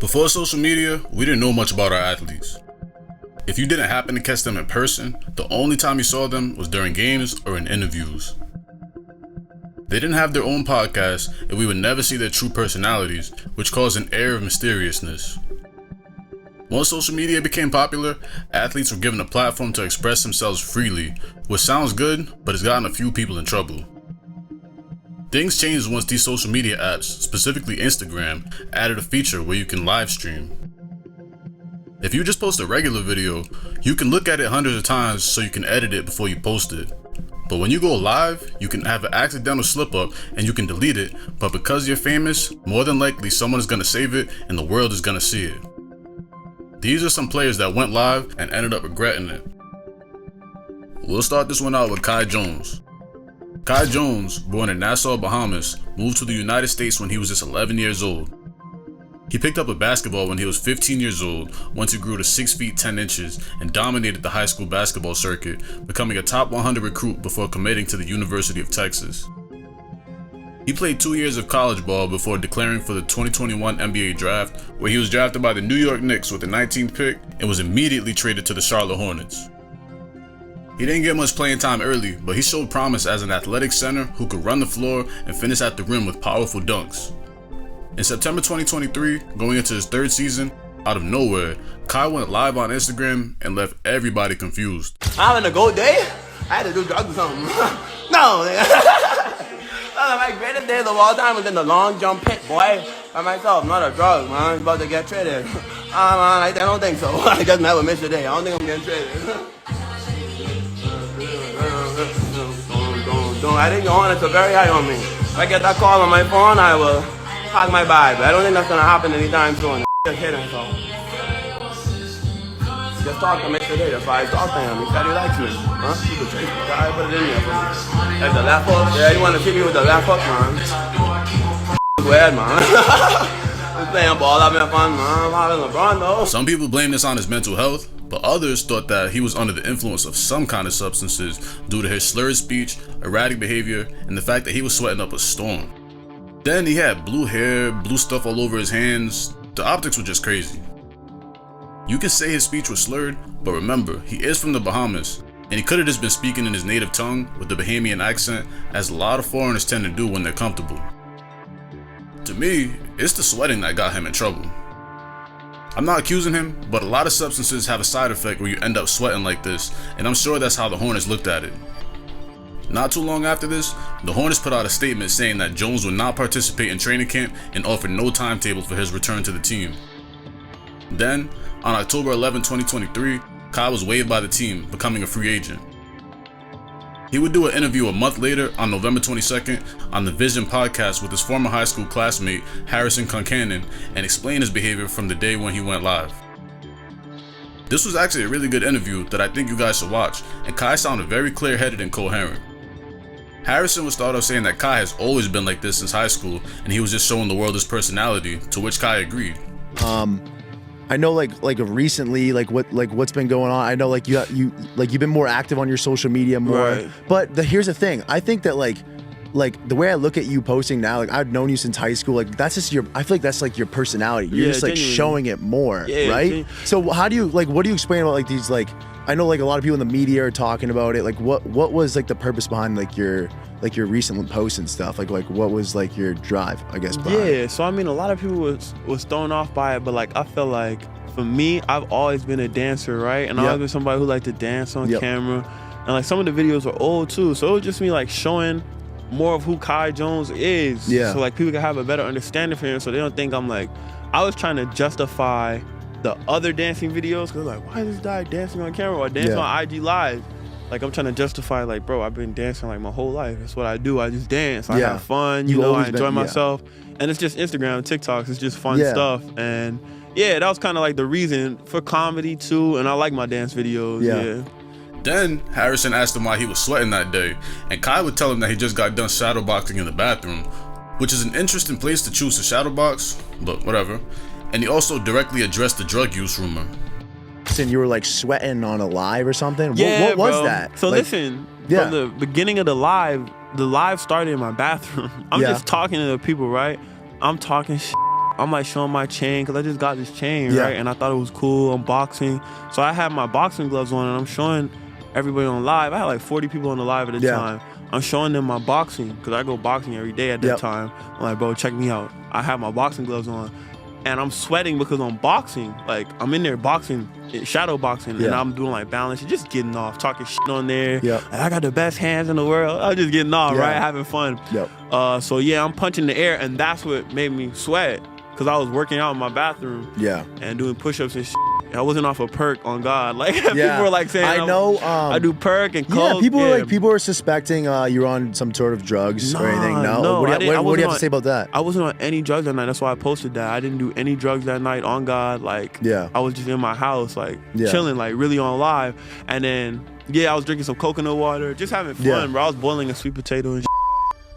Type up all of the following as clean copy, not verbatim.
Before social media, we didn't know much about our athletes. If you didn't happen to catch them in person, the only time you saw them was during games or in interviews. They didn't have their own podcast, and we would never see their true personalities, which caused an air of mysteriousness. Once social media became popular, athletes were given a platform to express themselves freely, which sounds good, but has gotten a few people in trouble. Things changed once these social media apps, specifically Instagram, added a feature where you can live stream. If you just post a regular video, you can look at it hundreds of times so you can edit it before you post it. But when you go live, you can have an accidental slip up and you can delete it, but because you're famous, more than likely someone is going to save it and the world is going to see it. These are some players that went live and ended up regretting it. We'll start this one out with Kai Jones. Kai Jones, born in Nassau, Bahamas, moved to the United States when he was just 11 years old. He picked up a basketball when he was 15 years old, once he grew to 6 feet 10 inches and dominated the high school basketball circuit, becoming a top 100 recruit before committing to the University of Texas. He played 2 years of college ball before declaring for the 2021 NBA draft, where he was drafted by the New York Knicks with the 19th pick and was immediately traded to the Charlotte Hornets. He didn't get much playing time early, but he showed promise as an athletic center who could run the floor and finish at the rim with powerful dunks. In September 2023, going into his third season, out of nowhere, Kai went live on Instagram and left everybody confused. I'm having a good day. I had to do drugs or something. No, nigga. My greatest days of all time was in the long jump pit, boy. By myself, not a drug, man. I'm about to get traded. Man, I don't think so. I just never missed a day. I don't think I'm getting traded. I think the Hornets are very high on me. If I get that call on my phone, I will pack my bag. But I don't think that's gonna happen anytime soon. Just hitting, so. Just talk to him today. That's why I talked to him. He said he likes me. Huh? You can chase the guy, put it in there for me. Like the left hook. Yeah, you want to see me with the left hook, man. Go ahead, man. I'm playing ball, having fun, man. I'm having LeBron, though. Some people blame this on his mental health, but others thought that he was under the influence of some kind of substances due to his slurred speech, erratic behavior, and the fact that he was sweating up a storm. Then he had blue hair, blue stuff all over his hands. The optics were just crazy. You can say his speech was slurred, but remember, he is from the Bahamas, and he could have just been speaking in his native tongue with the Bahamian accent, as a lot of foreigners tend to do when they're comfortable. To me, it's the sweating that got him in trouble. I'm not accusing him, but a lot of substances have a side effect where you end up sweating like this, and I'm sure that's how the Hornets looked at it. Not too long after this, the Hornets put out a statement saying that Jones would not participate in training camp and offered no timetable for his return to the team. Then, on October 11, 2023, Kai was waived by the team, becoming a free agent. He would do an interview a month later on November 22nd on the Vision podcast with his former high school classmate Harrison Concanon and explain his behavior from the day when he went live. This was actually a really good interview that I think you guys should watch, and Kai sounded very clear-headed and coherent. Harrison would start off saying that Kai has always been like this since high school and he was just showing the world his personality, to which Kai agreed. I know like recently what's been going on. I know you've been more active on your social media more. Right. But here's the thing. I think that like the way I look at you posting now, like I've known you since high school, like that's just I feel like that's like your personality. You're just like genuinely showing it more, Yeah, right? So how do you what do you explain about like these like I know like a lot of people in the media are talking about it. Like what was like the purpose behind like your recent posts and stuff? Like what was like your drive, I guess, behind? Yeah, so I mean a lot of people was thrown off by it, but like I feel like for me, I've always been a dancer, right? And I've always been somebody who liked to dance on camera. And like some of the videos are old too. So it was just me like showing more of who Kai Jones is. Yeah. So like people can have a better understanding for him so they don't think I'm like, I was trying to justify the other dancing videos because like, why is this guy dancing on camera or dancing on IG Live? Like I'm trying to justify like, bro, I've been dancing like my whole life. That's what I do. I just dance. I have fun. You know, I enjoy myself. And it's just Instagram, TikToks. It's just fun stuff. And yeah, that was kind of like the reason for comedy too. And I like my dance videos. Yeah. Then Harrison asked him why he was sweating that day, and Kai would tell him that he just got done shadowboxing in the bathroom, which is an interesting place to choose to shadowbox, but whatever. And he also directly addressed the drug use rumor. And you were like sweating on a live or something? Yeah, what was bro. that? So like, listen, from the beginning of the live started in my bathroom. I'm just talking to the people, right? I'm talking shit. I'm like showing my chain because I just got this chain, Yeah. right? And I thought it was cool. I'm boxing. So I had my boxing gloves on and I'm showing everybody on live. I had like 40 people on the live at the time. I'm showing them my boxing because I go boxing every day at that time. I'm like, bro, check me out. I have my boxing gloves on and I'm sweating because I'm boxing. Like, I'm in there boxing, shadow boxing, and I'm doing like balance, just getting off, talking shit on there. Like, I got the best hands in the world. I'm just getting off, right? Having fun. So yeah, I'm punching the air, and that's what made me sweat because I was working out in my bathroom and doing push-ups and shit. I wasn't off a perk, on God. Like people were like saying, I know. I do perk and coke. Yeah, people were suspecting you're on some sort of drugs or anything. No, what do you have to say about that? I wasn't on any drugs that night. That's why I posted that. I didn't do any drugs that night, on God. Like, I was just in my house, like chilling, like really on live. And then, I was drinking some coconut water, just having fun, bro. I was boiling a sweet potato and shit.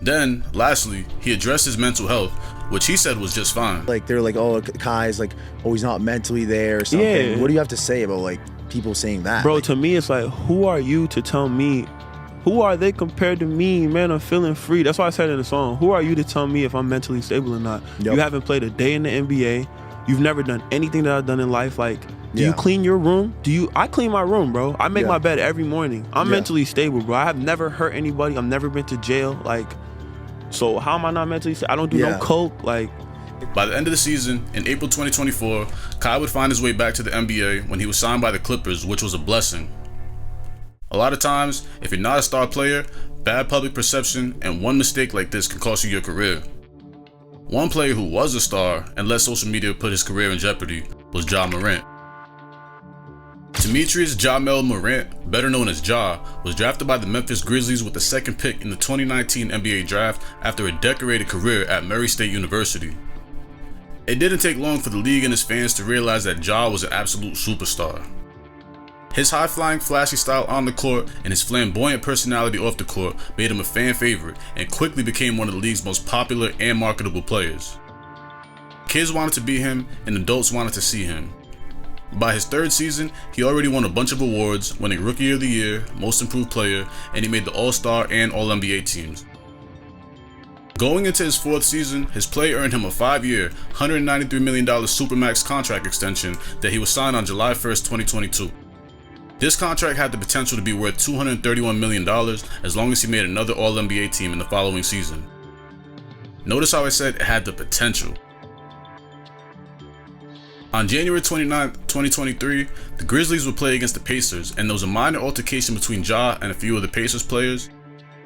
Then, lastly, he addressed his mental health, which he said was just fine. Like, they're like, oh, Kai's like, oh, he's not mentally there or something. What do you have to say about like people saying that? Bro, like, to me, it's like, who are you to tell me? Who are they compared to me, man? I'm feeling free. That's why I said in the song, who are you to tell me if I'm mentally stable or not? You haven't played a day in the NBA. You've never done anything that I've done in life. Like, do you clean your room? I clean my room, bro. I make my bed every morning. I'm mentally stable, bro. I have never hurt anybody. I've never been to jail. Like, so how am I not mentally stable? I don't do no coke. Like, by the end of the season, in April 2024, Kai would find his way back to the NBA when he was signed by the Clippers, which was a blessing. A lot of times, if you're not a star player, bad public perception and one mistake like this can cost you your career. One player who was a star and let social media put his career in jeopardy was Ja Morant. Demetrius Jamel Morant, better known as Ja, was drafted by the Memphis Grizzlies with the second pick in the 2019 NBA draft after a decorated career at Murray State University. It didn't take long for the league and his fans to realize that Ja was an absolute superstar. His high-flying, flashy style on the court and his flamboyant personality off the court made him a fan favorite and quickly became one of the league's most popular and marketable players. Kids wanted to be him and adults wanted to see him. By his third season, he already won a bunch of awards, winning Rookie of the Year, Most Improved Player, and he made the All-Star and All-NBA teams. Going into his fourth season, his play earned him a 5-year, $193 million Supermax contract extension that he was signed on July 1st, 2022. This contract had the potential to be worth $231 million as long as he made another All-NBA team in the following season. Notice how I said it had the potential. On January 29, 2023, the Grizzlies would play against the Pacers, and there was a minor altercation between Ja and a few of the Pacers players.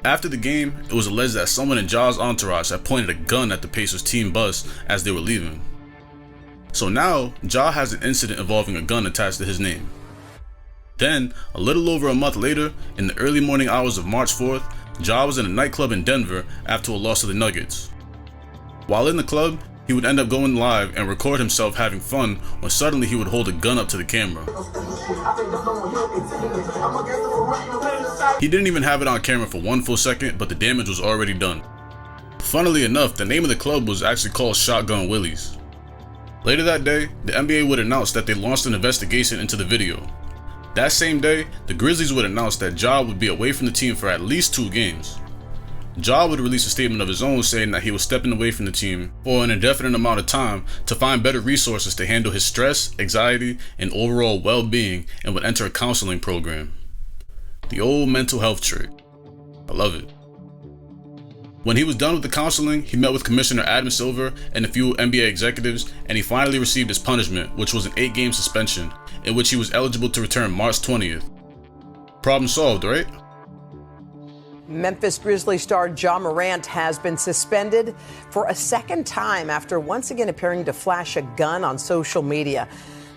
After the game, it was alleged that someone in Ja's entourage had pointed a gun at the Pacers team bus as they were leaving. So now, Ja has an incident involving a gun attached to his name. Then, a little over a month later, in the early morning hours of March 4th, Ja was in a nightclub in Denver after a loss to the Nuggets. While in the club, he would end up going live and record himself having fun when suddenly he would hold a gun up to the camera. He didn't even have it on camera for 1 full second, but the damage was already done. Funnily enough, the name of the club was actually called Shotgun Willie's. Later that day, the NBA would announce that they launched an investigation into the video. That same day, the Grizzlies would announce that Ja would be away from the team for at least 2 games. Ja would release a statement of his own saying that he was stepping away from the team for an indefinite amount of time to find better resources to handle his stress, anxiety, and overall well-being, and would enter a counseling program. The old mental health trick. I love it. When he was done with the counseling, he met with Commissioner Adam Silver and a few NBA executives, and he finally received his punishment, which was an 8-game suspension, in which he was eligible to return March 20th. Problem solved, right? Memphis Grizzlies star Ja Morant has been suspended for a second time after once again appearing to flash a gun on social media.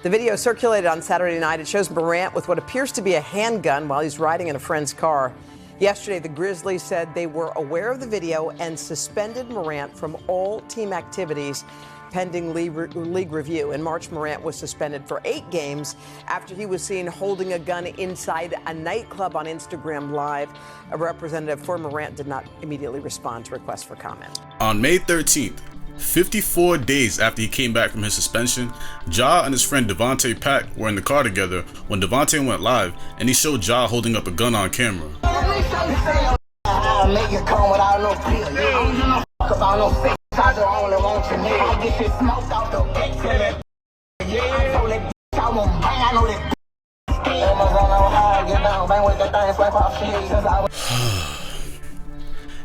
The video circulated on Saturday night. It shows Morant with what appears to be a handgun while he's riding in a friend's car. Yesterday, the Grizzlies said they were aware of the video and suspended Morant from all team activities pending league review. In March, Morant was suspended for 8 games after he was seen holding a gun inside a nightclub on Instagram Live. A representative for Morant did not immediately respond to requests for comment. On May 13th, 54 days after he came back from his suspension, Ja and his friend Devontae Pack were in the car together when Devontae went live and he showed Ja holding up a gun on camera.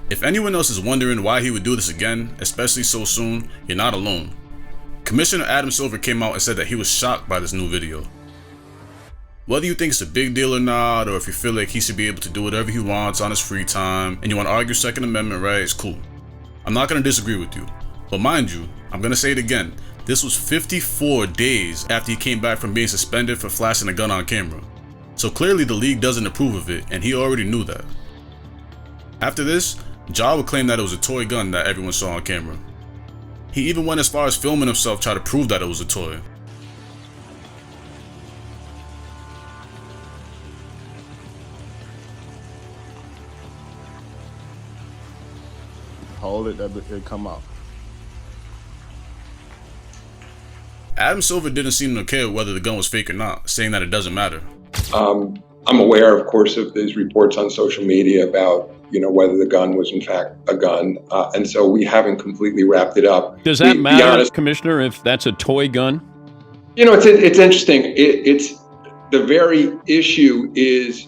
If anyone else is wondering why he would do this again, especially so soon, you're not alone. Commissioner Adam Silver came out and said that he was shocked by this new video. Whether you think it's a big deal or not, or if you feel like he should be able to do whatever he wants on his free time, and you want to argue Second Amendment rights, cool. I'm not going to disagree with you. But mind you, I'm going to say it again, this was 54 days after he came back from being suspended for flashing a gun on camera. So clearly the league doesn't approve of it, and he already knew that. After this, Ja would claim that it was a toy gun that everyone saw on camera. He even went as far as filming himself trying to prove that it was a toy. Hold it, it'll come out. Adam Silver didn't seem to care whether the gun was fake or not, saying that it doesn't matter. I'm aware, of course, of these reports on social media about, whether the gun was in fact a gun, and so we haven't completely wrapped it up. Does that matter, Commissioner, if that's a toy gun? It's interesting. It's the very issue is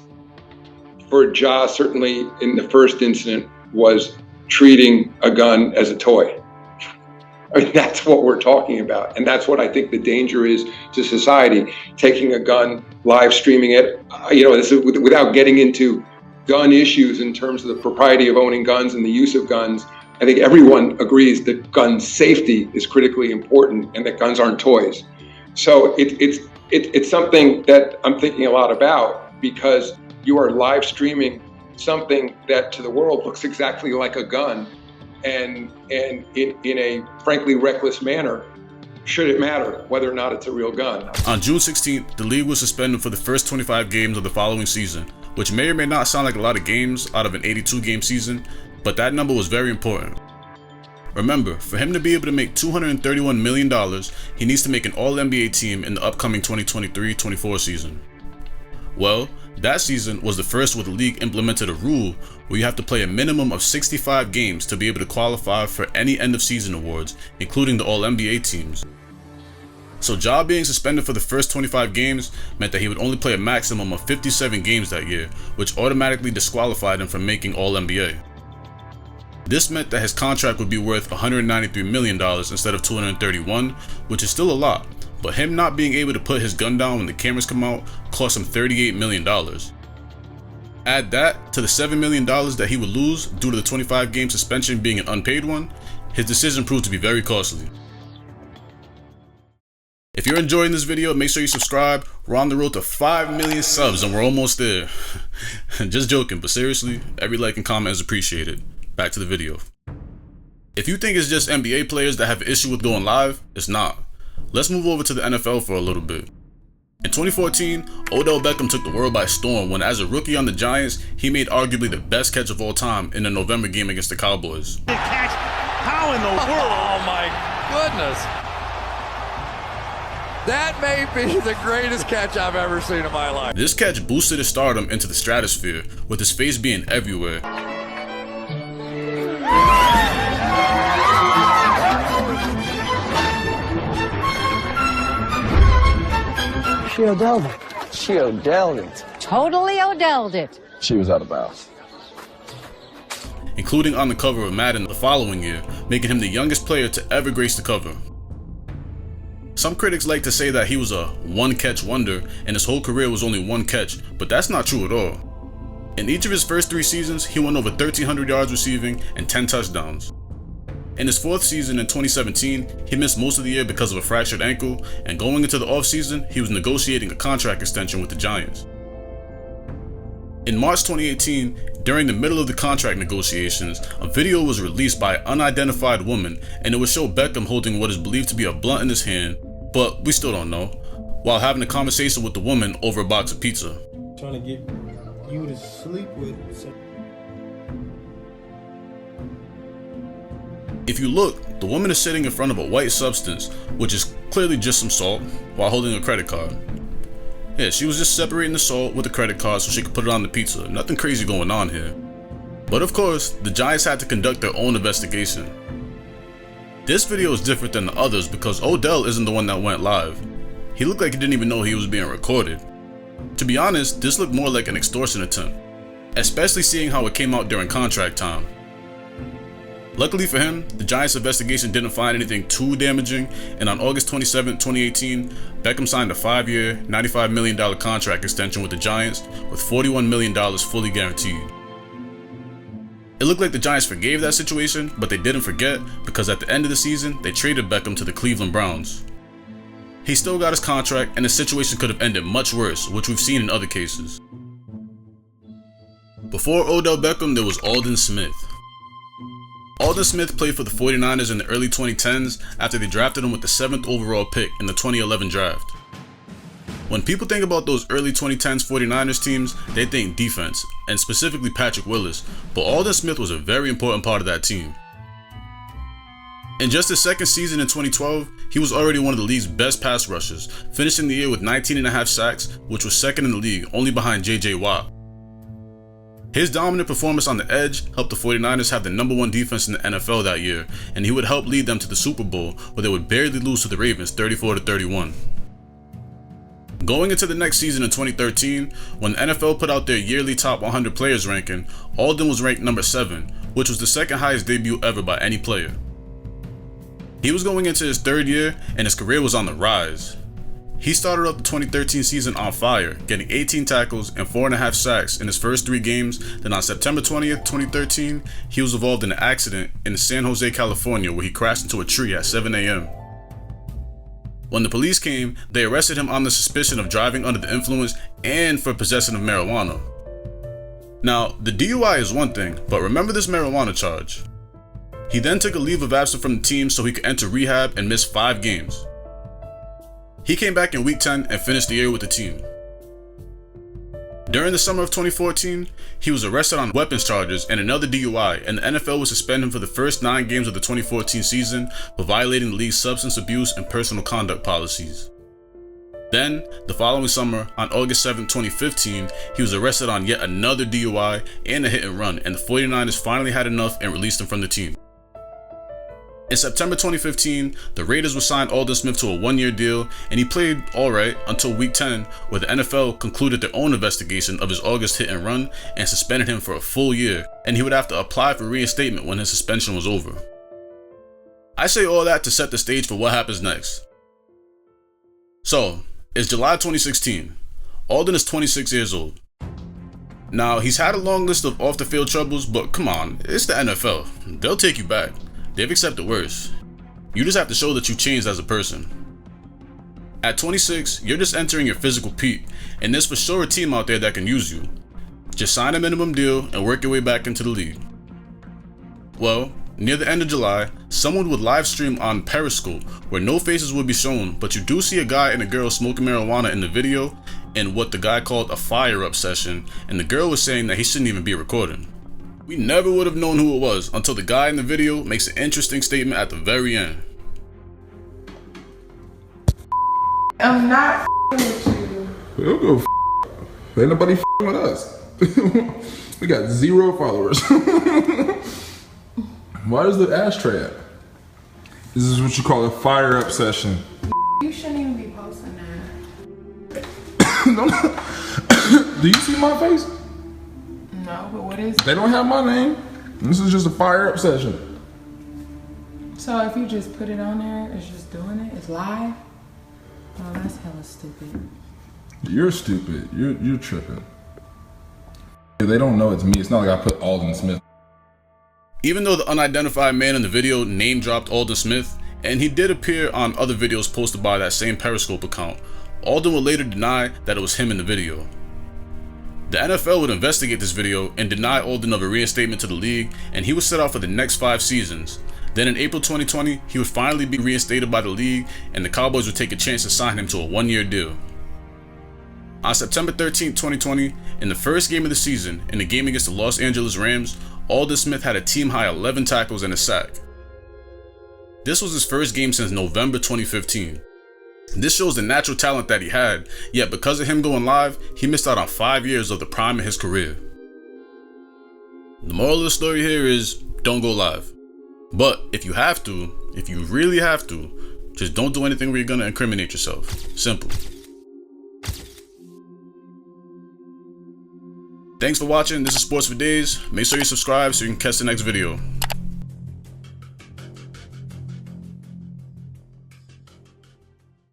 for Ja, certainly in the first incident, was treating a gun as a toy. I mean, that's what we're talking about. And that's what I think the danger is to society, taking a gun, live streaming it. This is without getting into gun issues in terms of the propriety of owning guns and the use of guns. I think everyone agrees that gun safety is critically important and that guns aren't toys. So it's something that I'm thinking a lot about, because you are live streaming something that to the world looks exactly like a gun, and in a frankly reckless manner. Should it matter whether or not it's a real gun? On June 16th, the league was suspended for the first 25 games of the following season, which may or may not sound like a lot of games out of an 82-game season, but that number was very important. Remember, for him to be able to make $231 million, he needs to make an All-NBA team in the upcoming 2023-24 season. Well, that season was the first where the league implemented a rule where you have to play a minimum of 65 games to be able to qualify for any end-of-season awards, including the All-NBA teams. So Ja being suspended for the first 25 games meant that he would only play a maximum of 57 games that year, which automatically disqualified him from making All-NBA. This meant that his contract would be worth $193 million instead of $231, which is still a lot, but him not being able to put his gun down when the cameras come out cost him $38 million. Add that to the $7 million that he would lose due to the 25-game suspension being an unpaid one, his decision proved to be very costly. If you're enjoying this video, make sure you subscribe. We're on the road to 5 million subs and we're almost there. Just joking, but seriously, every like and comment is appreciated. Back to the video. If you think it's just NBA players that have an issue with going live, it's not. Let's move over to the NFL for a little bit. In 2014, Odell Beckham took the world by storm when, as a rookie on the Giants, he made arguably the best catch of all time in the November game against the Cowboys. The catch? How in the world? Oh my goodness. That may be the greatest catch I've ever seen in my life. This catch boosted his stardom into the stratosphere, with his face being everywhere. She Odell'd it. She Odell'd it. Totally Odell'd it. She was out of bounds. Including on the cover of Madden the following year, making him the youngest player to ever grace the cover. Some critics like to say that he was a one-catch wonder and his whole career was only one catch, but that's not true at all. In each of his first 3 seasons, he went over 1,300 yards receiving and 10 touchdowns. In his 4th season in 2017, he missed most of the year because of a fractured ankle, and going into the offseason, he was negotiating a contract extension with the Giants. In March 2018, during the middle of the contract negotiations, a video was released by an unidentified woman, and it would show Beckham holding what is believed to be a blunt in his hand, but we still don't know, while having a conversation with the woman over a box of pizza. Trying to get you to sleep with. If you look, the woman is sitting in front of a white substance, which is clearly just some salt, while holding a credit card. Yeah, she was just separating the salt with a credit card so she could put it on the pizza. Nothing crazy going on here. But of course, the Giants had to conduct their own investigation. This video is different than the others because Odell isn't the one that went live. He looked like he didn't even know he was being recorded. To be honest, this looked more like an extortion attempt, especially seeing how it came out during contract time. Luckily for him, the Giants' investigation didn't find anything too damaging, and on August 27, 2018, Beckham signed a 5-year, $95 million contract extension with the Giants, with $41 million fully guaranteed. It looked like the Giants forgave that situation, but they didn't forget, because at the end of the season, they traded Beckham to the Cleveland Browns. He still got his contract, and the situation could have ended much worse, which we've seen in other cases. Before Odell Beckham, there was Aldon Smith. Aldon Smith played for the 49ers in the early 2010s after they drafted him with the 7th overall pick in the 2011 draft. When people think about those early 2010s 49ers teams, they think defense, and specifically Patrick Willis, but Aldon Smith was a very important part of that team. In just his second season in 2012, he was already one of the league's best pass rushers, finishing the year with 19.5 sacks, which was second in the league, only behind J.J. Watt. His dominant performance on the edge helped the 49ers have the #1 defense in the NFL that year, and he would help lead them to the Super Bowl, where they would barely lose to the Ravens 34-31. Going into the next season in 2013, when the NFL put out their yearly top 100 players ranking, Aldon was ranked number 7, which was the second highest debut ever by any player. He was going into his 3rd year, and his career was on the rise. He started off the 2013 season on fire, getting 18 tackles and 4.5 sacks in his first 3 games. Then on September 20th, 2013, he was involved in an accident in San Jose, California, where he crashed into a tree at 7 a.m. When the police came, they arrested him on the suspicion of driving under the influence and for possession of marijuana. Now, the DUI is one thing, but remember this marijuana charge. He then took a leave of absence from the team so he could enter rehab and miss 5 games. He came back in week 10 and finished the year with the team. During the summer of 2014, he was arrested on weapons charges and another DUI, and the NFL would suspend him for the first 9 games of the 2014 season for violating the league's substance abuse and personal conduct policies. Then, the following summer, on August 7, 2015, he was arrested on yet another DUI and a hit and run, and the 49ers finally had enough and released him from the team. In September 2015, the Raiders would sign Aldon Smith to a 1-year deal, and he played alright until week 10, where the NFL concluded their own investigation of his August hit and run and suspended him for a full year, and he would have to apply for reinstatement when his suspension was over. I say all that to set the stage for what happens next. So, it's July 2016. Aldon is 26 years old. Now, he's had a long list of off-the-field troubles, but come on, it's the NFL. They'll take you back. They've accepted worse. You just have to show that you changed as a person. At 26, you're just entering your physical peak, and there's for sure a team out there that can use you. Just sign a minimum deal and work your way back into the league. Well, near the end of July, someone would live stream on Periscope where no faces would be shown, but you do see a guy and a girl smoking marijuana in the video in what the guy called a fire-up session, and the girl was saying that he shouldn't even be recording. We never would have known who it was until the guy in the video makes an interesting statement at the very end. I'm not with you. We'll go ain't nobody with us. We got 0 followers. Why is the ashtray at? This is what you call a fire-up session. You shouldn't even be posting that. Do you see my face? No, but what is it? They don't have my name. This is just a fire-up session. So if you just put it on there, it's just doing it? It's live? Oh, that's hella stupid. You're stupid. You're tripping. They don't know it's me. It's not like I put Aldon Smith. Even though the unidentified man in the video name-dropped Aldon Smith, and he did appear on other videos posted by that same Periscope account, Aldon would later deny that it was him in the video. The NFL would investigate this video and deny Aldon of a reinstatement to the league, and he was set out for the next 5 seasons. Then in April 2020, he would finally be reinstated by the league, and the Cowboys would take a chance to sign him to a 1-year deal. On September 13, 2020, in the first game of the season, in the game against the Los Angeles Rams, Aldon Smith had a team-high 11 tackles and a sack. This was his first game since November 2015. This shows the natural talent that he had, yet because of him going live, he missed out on 5 years of the prime of his career. The moral of the story here is, don't go live. But if you have to, if you really have to, just don't do anything where you're gonna incriminate yourself. Simple. Thanks for watching. This is Sports for Days. Make sure you subscribe so you can catch the next video.